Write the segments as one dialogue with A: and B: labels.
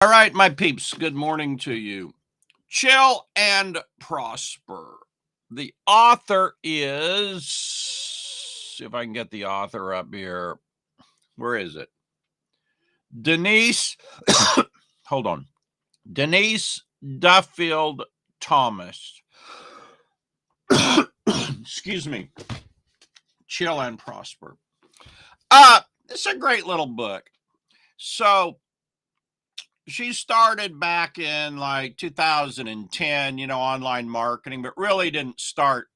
A: All right, my peeps, good morning to you. Chill and Prosper. The author is, see if I can get the author up here. Where is it? Denise, hold on. Denise Duffield Thomas. Excuse me. Chill and Prosper. It's a great little book. So, she started back in like 2010, online marketing, but really didn't start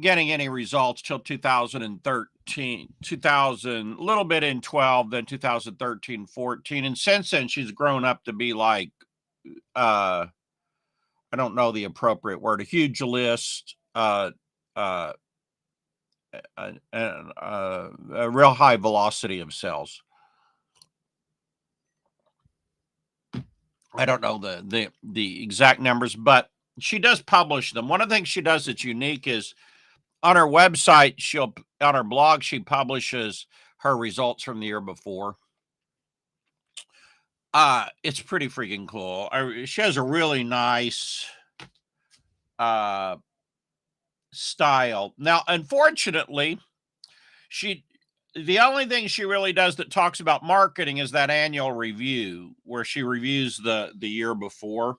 A: getting any results till 2013, 2000, a little bit in 12, then 2013, 14. And since then, she's grown up to be like, I don't know the appropriate word, a huge list, uh, a real high velocity of sales. I don't know the exact numbers, but she does publish them. One of the things she does that's unique is on her website, on her blog, she publishes her results from the year before. It's pretty freaking cool. She has a really nice style. Now, unfortunately, the only thing she really does that talks about marketing is that annual review where she reviews the year before.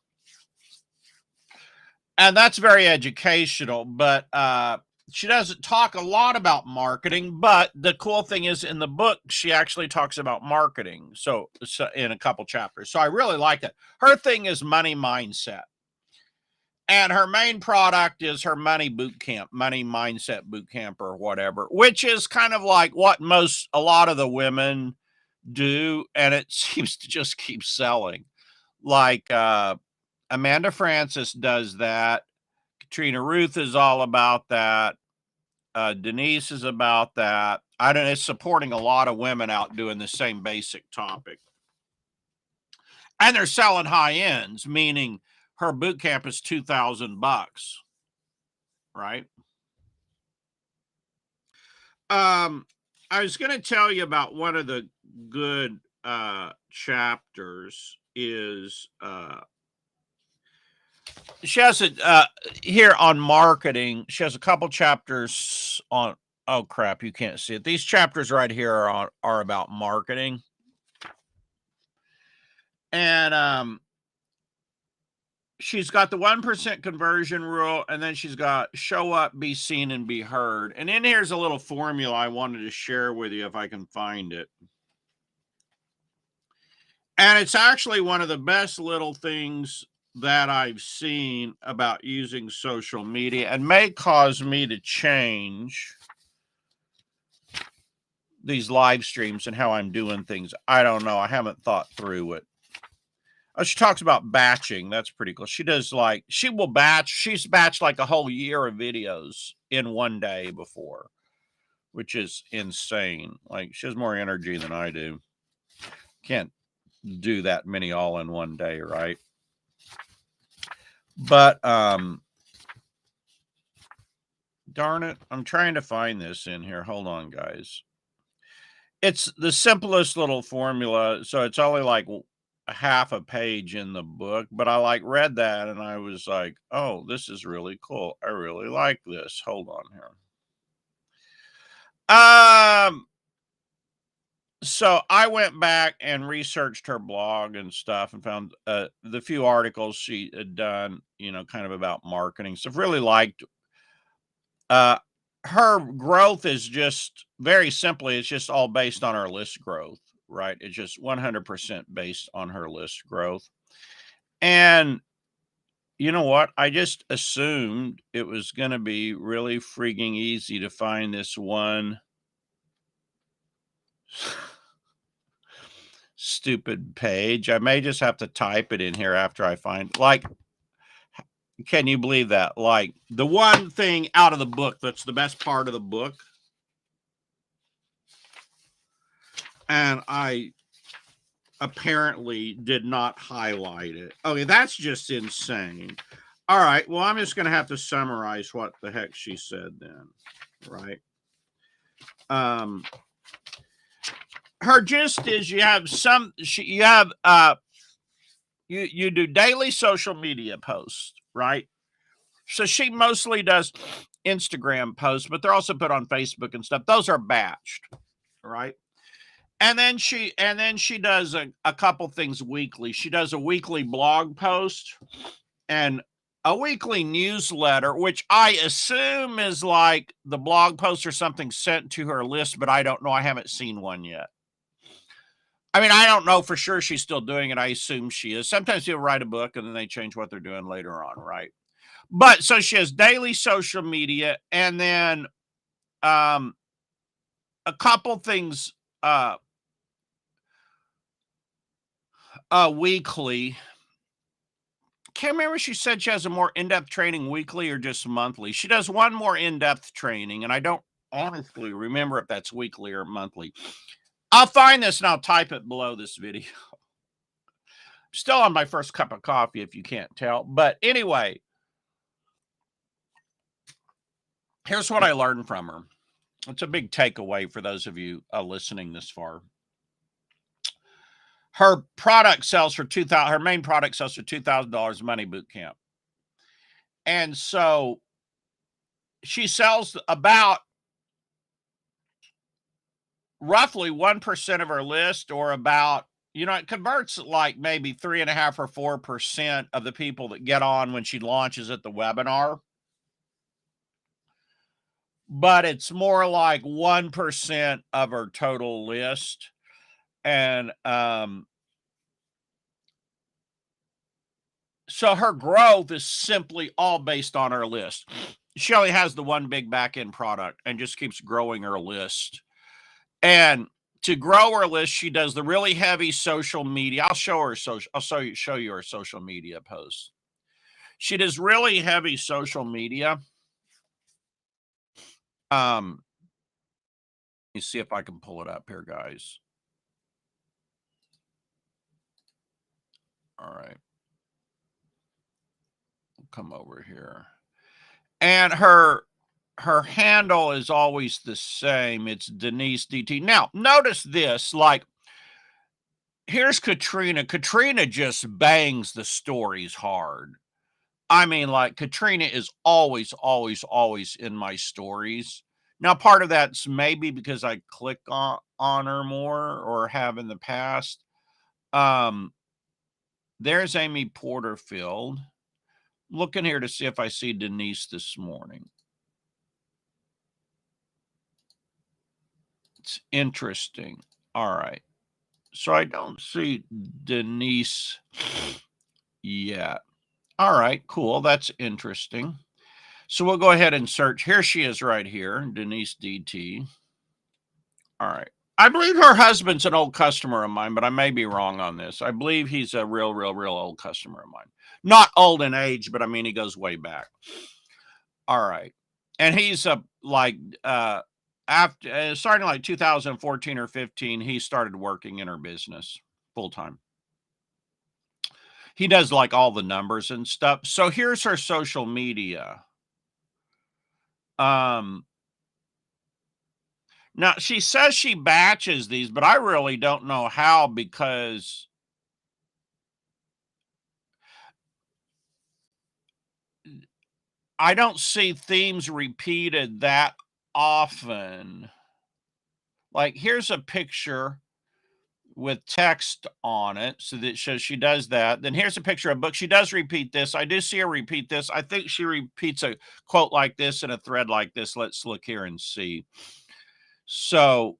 A: And that's very educational, but she doesn't talk a lot about marketing. But the cool thing is in the book, she actually talks about marketing. So in a couple chapters. So I really like it. Her thing is money mindset. And her main product is her money boot camp, money mindset boot camp or whatever, which is kind of like what a lot of the women do. And it seems to just keep selling. Like Amanda Francis does that. Katrina Ruth is all about that. Denise is about that. I don't know, it's supporting a lot of women out doing the same basic topic. And they're selling high ends, meaning her boot camp is $2,000, right? I was going to tell you about one of the good chapters is she has it here on marketing. She has a couple chapters on, oh crap, you can't see it. These chapters right here are about marketing. And she's got the 1% conversion rule, and then she's got show up, be seen, and be heard. And in here's a little formula I wanted to share with you if I can find it. And it's actually one of the best little things that I've seen about using social media and may cause me to change these live streams and how I'm doing things. I don't know. I haven't thought through it. Oh, she talks about batching. That's pretty cool. She does she will batch. She's batched like a whole year of videos in one day before, which is insane. Like she has more energy than I do. Can't do that many all in one day, right? But darn it, I'm trying to find this in here. Hold on, guys. It's the simplest little formula, so it's only like a half a page in the book, but I read that and I was like, oh, this is really cool. I really like this. Hold on here. So I went back and researched her blog and stuff and found the few articles she had done, kind of about marketing. So I've really liked her growth is just very simply, it's just all based on her list growth, right? It's just 100% based on her list growth. And you know what? I just assumed it was going to be really freaking easy to find this one stupid page. I may just have to type it in here after I find, can you believe that? Like the one thing out of the book that's the best part of the book. And I apparently did not highlight it. Okay, that's just insane. All right, well, I'm just going to have to summarize what the heck she said then, right? her gist is you have you do daily social media posts, right? So she mostly does Instagram posts, but they're also put on Facebook and stuff. Those are batched, right? And then she does a couple things weekly. She does a weekly blog post and a weekly newsletter, which I assume is like the blog post or something sent to her list, but I don't know. I haven't seen one yet. I mean, I don't know for sure she's still doing it. I assume she is. Sometimes people write a book and then they change what they're doing later on, right? But so she has daily social media and then um a couple things weekly. Can't remember if she said she has a more in-depth training weekly or just monthly. She does one more in-depth training, and I don't honestly remember if that's weekly or monthly. I'll find this and I'll type it below this video. Still on my first cup of coffee, if you can't tell. But anyway, here's what I learned from her. It's a big takeaway for those of you listening this far. Her product sells for $2,000. Her main product sells for $2,000 Money Boot Camp, and so she sells about roughly 1% of her list, or about, it converts like maybe 3.5 or 4% of the people that get on when she launches at the webinar. But it's more like 1% of her total list. And so her growth is simply all based on her list. She only has the one big back end product and just keeps growing her list. And to grow her list, she does the really heavy social media. I'll show you her social media posts. She does really heavy social media. Let me see if I can pull it up here, guys. All right. Come over here. And her handle is always the same. It's Denise DT. Now, notice this, like, here's Katrina. Katrina just bangs the stories hard. I mean, like, Katrina is always, always, always in my stories. Now, part of that's maybe because I click on her more, or have in the past. There's Amy Porterfield. Looking here to see if I see Denise this morning. It's interesting. All right. So I don't see Denise yet. All right, cool. That's interesting. So we'll go ahead and search. Here she is right here, Denise DT. All right. I believe her husband's an old customer of mine, but I may be wrong on this. I believe he's a real old customer of mine. Not old in age, but I mean, he goes way back. All right. And he's after starting like 2014 or 15, he started working in her business full time. He does like all the numbers and stuff. So here's her social media. Now she says she batches these, but I really don't know how, because I don't see themes repeated that often. Like, here's a picture with text on it, so that shows she does that. Then here's a picture of a book. She does repeat this. I do see her repeat this. I think she repeats a quote like this and a thread like this. Let's look here and see. So,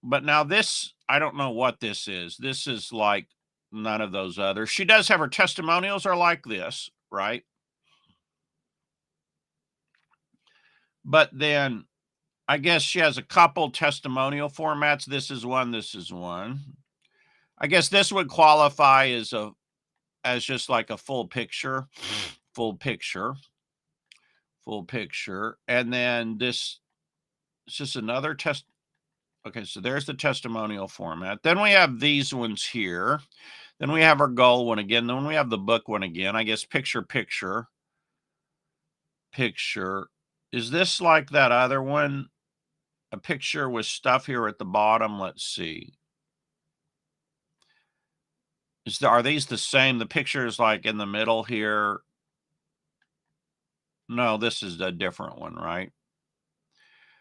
A: but now this, I don't know what this is. This is like none of those others. She does have her testimonials are like this, right? But then I guess she has a couple testimonial formats. This is one. This is one. I guess this would qualify as just like a full picture, full picture, full picture. And then this is just another test. Okay, so there's the testimonial format. Then we have these ones here. Then we have our goal one again. Then we have the book one again. I guess picture, picture, picture. Is this like that other one? A picture with stuff here at the bottom. Let's see. Are these the same? The picture's like in the middle here. No, this is a different one, right?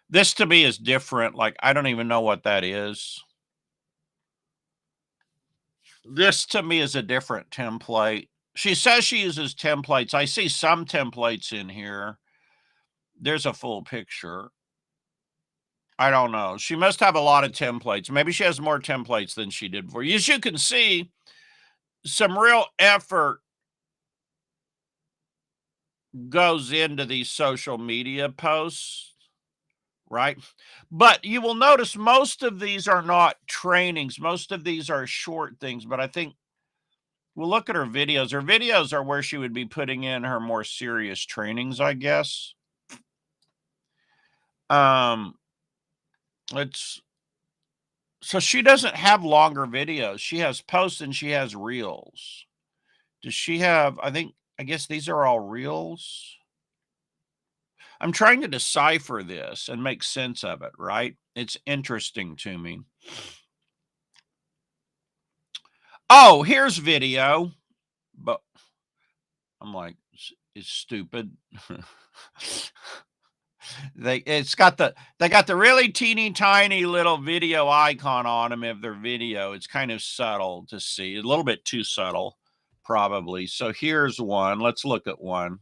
A: This to me is different. Like, I don't even know what that is. This to me is a different template. She says she uses templates. I see some templates in here. There's a full picture. I don't know. She must have a lot of templates. Maybe she has more templates than she did before. As you can see, some real effort goes into these social media posts, right? But you will notice most of these are not trainings. Most of these are short things, but I think we'll look at her videos. Her videos are where she would be putting in her more serious trainings, I guess. Um, it's so she doesn't have longer videos. She has posts and she has reels. Does she have, I guess these are all reels. I'm trying to decipher this and make sense of it, right? It's interesting to me. Oh, here's video, but I'm like, it's stupid. They got the really teeny tiny little video icon on them of their video. It's kind of subtle to see, a little bit too subtle, probably. So here's one. Let's look at one.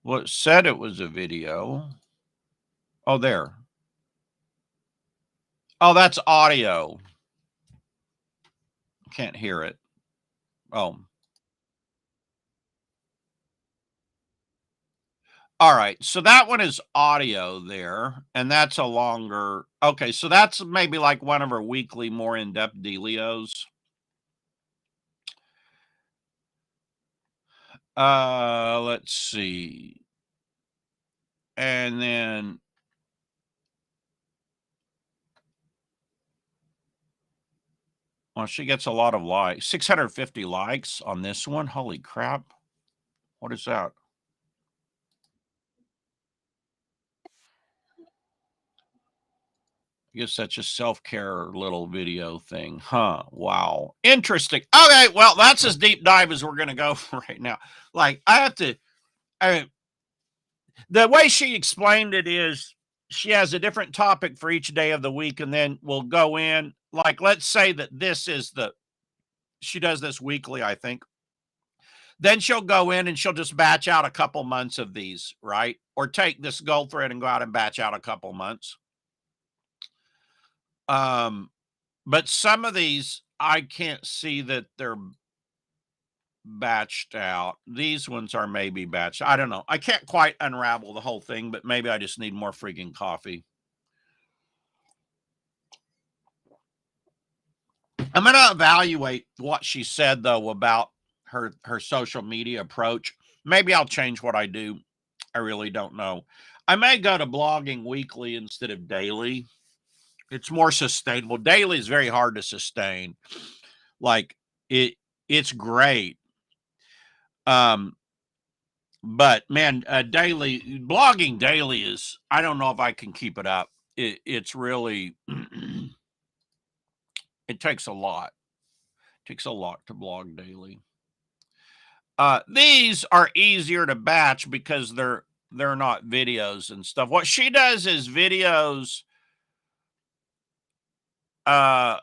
A: Well, it said it was a video. Oh, there. Oh, that's audio. Can't hear it. Oh. All right. So that one is audio there, and that's a longer. Okay, so that's maybe like one of her weekly, more in-depth dealios. Let's see. And then well, she gets a lot of likes. 650 likes on this one. Holy crap. What is that? I guess that's just self-care little video thing. Huh. Wow. Interesting. Okay, well, that's as deep dive as we're gonna go right now. Like, I the way she explained it is she has a different topic for each day of the week, and then we'll go in. Like, let's say that this is she does this weekly, I think. Then she'll go in and she'll just batch out a couple months of these, right? Or take this gold thread and go out and batch out a couple months. But some of these I can't see that they're batched out. These ones are maybe batched. I don't know. I can't quite unravel the whole thing, but maybe I just need more freaking coffee. I'm going to evaluate what she said though about her social media approach. Maybe I'll change what I do. I really don't know. I may go to blogging weekly instead of daily. It's more sustainable. Daily is very hard to sustain. Like it's great. But man, blogging daily is, I don't know if I can keep it up. It's really it takes a lot. It takes a lot to blog daily. These are easier to batch because they're not videos and stuff. What she does is videos, uh,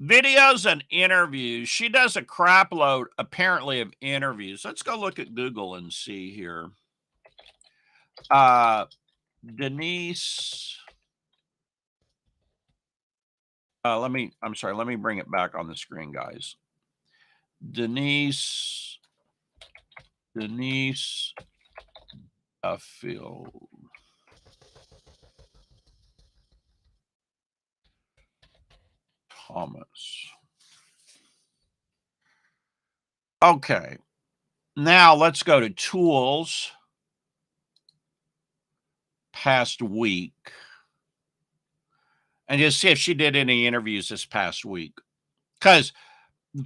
A: videos and interviews. She does a crap load apparently of interviews. Let's go look at Google and see here. Denise. I'm sorry, let me bring it back on the screen, guys. Denise Field. Thomas. Okay. Now let's go to tools. Past week. And just see if she did any interviews this past week. Because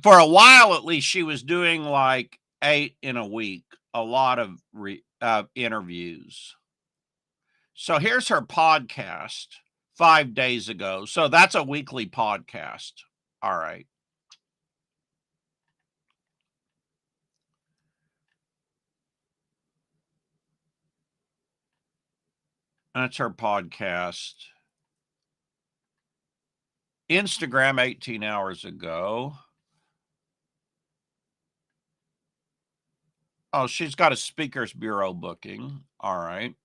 A: for a while, at least, she was doing like 8 in a week, a lot of interviews. So here's her podcast 5 days ago. So that's a weekly podcast. All right. That's her podcast. Instagram 18 hours ago. Oh, she's got a speakers bureau booking. All right.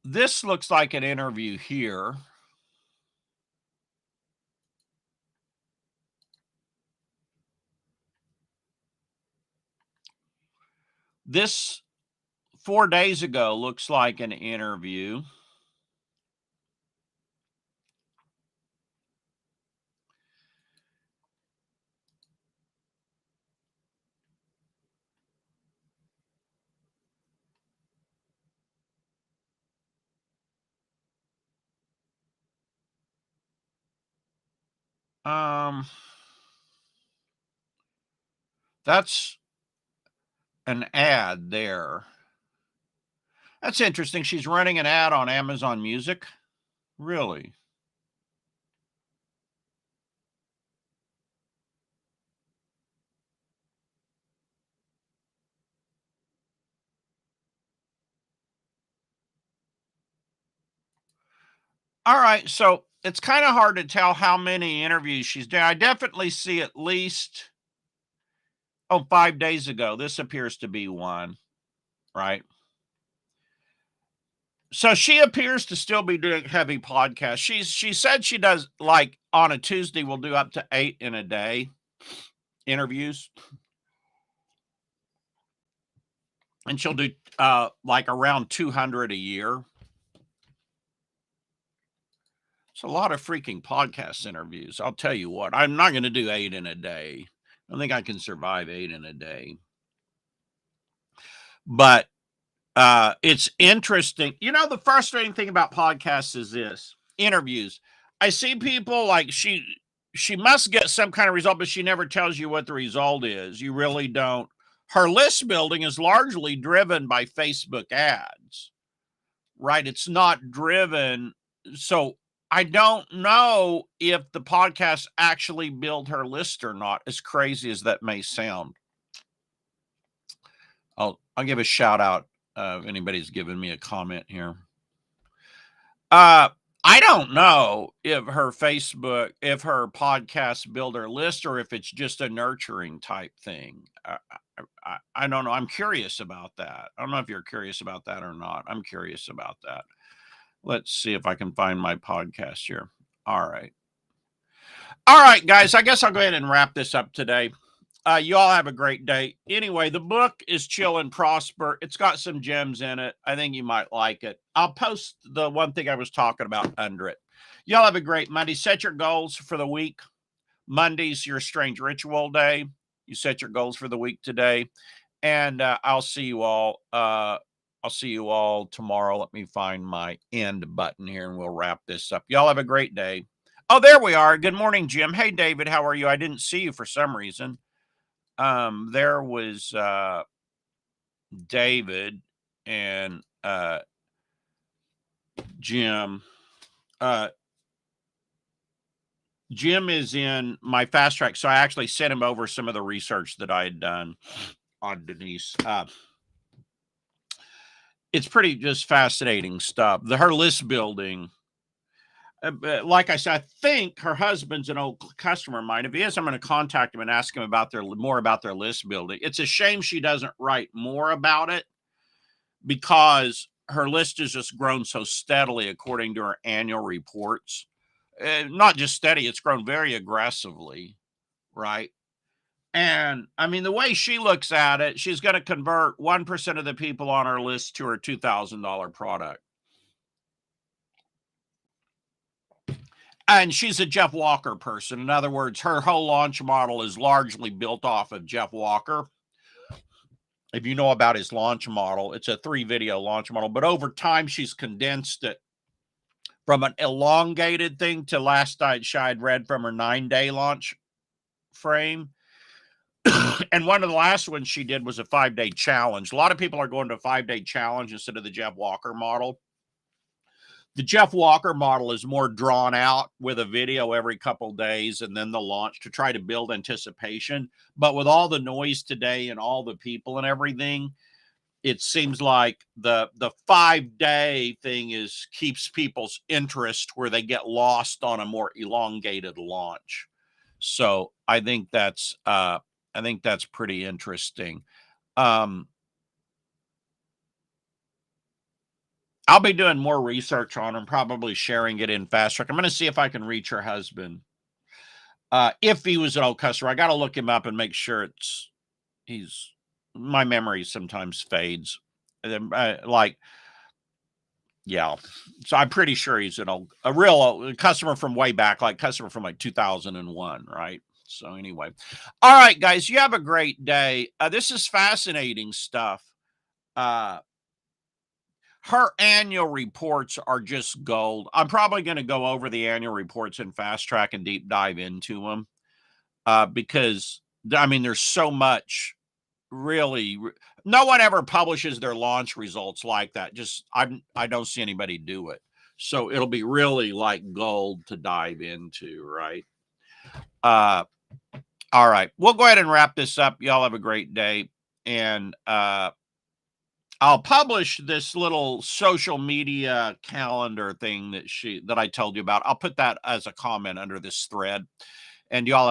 A: This looks like an interview here. This 4 days ago looks like an interview. That's an ad there. That's interesting. She's running an ad on Amazon Music. Really? All right. So it's kind of hard to tell how many interviews she's done. I definitely see at least, 5 days ago. This appears to be one, right? So she appears to still be doing heavy podcasts. She said she does, like, on a Tuesday will do up to 8 in a day interviews. And she'll do like around 200 a year. It's a lot of freaking podcast interviews. I'll tell you what, I'm not going to do 8 in a day. I don't think I can survive 8 in a day. But it's interesting. You know, the frustrating thing about podcasts is this interviews. I see people like she must get some kind of result, but she never tells you what the result is. You really don't. Her list building is largely driven by Facebook ads, right? It's not driven. So I don't know if the podcast actually build her list or not, as crazy as that may sound. I'll give a shout out if anybody's given me a comment here. I don't know if her podcast build her list or if it's just a nurturing type thing. I don't know. I'm curious about that. I don't know if you're curious about that or not. I'm curious about that. Let's see if I can find my podcast here. All right. All right, guys. I guess I'll go ahead and wrap this up today. You all have a great day. Anyway, the book is Chill and Prosper. It's got some gems in it. I think you might like it. I'll post the one thing I was talking about under it. Y'all have a great Monday. Set your goals for the week. Monday's your strange ritual day. You set your goals for the week today. And I'll see you all. I'll see you all tomorrow. Let me find my end button here and we'll wrap this up. Y'all have a great day. Oh, there we are. Good morning, Jim. Hey, David, how are you? I didn't see you for some reason. There was David and Jim. Jim is in my fast track, so I actually sent him over some of the research that I had done on Denise. It's pretty just fascinating stuff. Her list building. Like I said, I think her husband's an old customer of mine. If he is, I'm going to contact him and ask him about more about their list building. It's a shame she doesn't write more about it because her list has just grown so steadily according to her annual reports. Not just steady, it's grown very aggressively, right? And I mean, the way she looks at it, she's going to convert 1% of the people on her list to her $2,000 product. And she's a Jeff Walker person. In other words, her whole launch model is largely built off of Jeff Walker. If you know about his launch model, it's a 3-video launch model, but over time she's condensed it from an elongated thing to last night, I'd read from her 9-day launch frame. And one of the last ones she did was a 5-day challenge. A lot of people are going to a 5-day challenge instead of the Jeff Walker model. The Jeff Walker model is more drawn out with a video every couple days and then the launch to try to build anticipation. But with all the noise today and all the people and everything, it seems like the 5-day thing keeps people's interest where they get lost on a more elongated launch. So I think that's pretty interesting. I'll be doing more research on him, probably sharing it in Fast Track. I'm going to see if I can reach her husband. If he was an old customer, I got to look him up and make sure my memory sometimes fades. Yeah. So I'm pretty sure he's a real old customer from way back, like customer from like 2001, right? So anyway, all right, guys, you have a great day. This is fascinating stuff. Her annual reports are just gold. I'm probably going to go over the annual reports in Fast Track and deep dive into them because, I mean, there's so much really. No one ever publishes their launch results like that. I don't see anybody do it. So it'll be really like gold to dive into, right? All right. We'll go ahead and wrap this up. Y'all have a great day. And I'll publish this little social media calendar thing that I told you about. I'll put that as a comment under this thread. And y'all have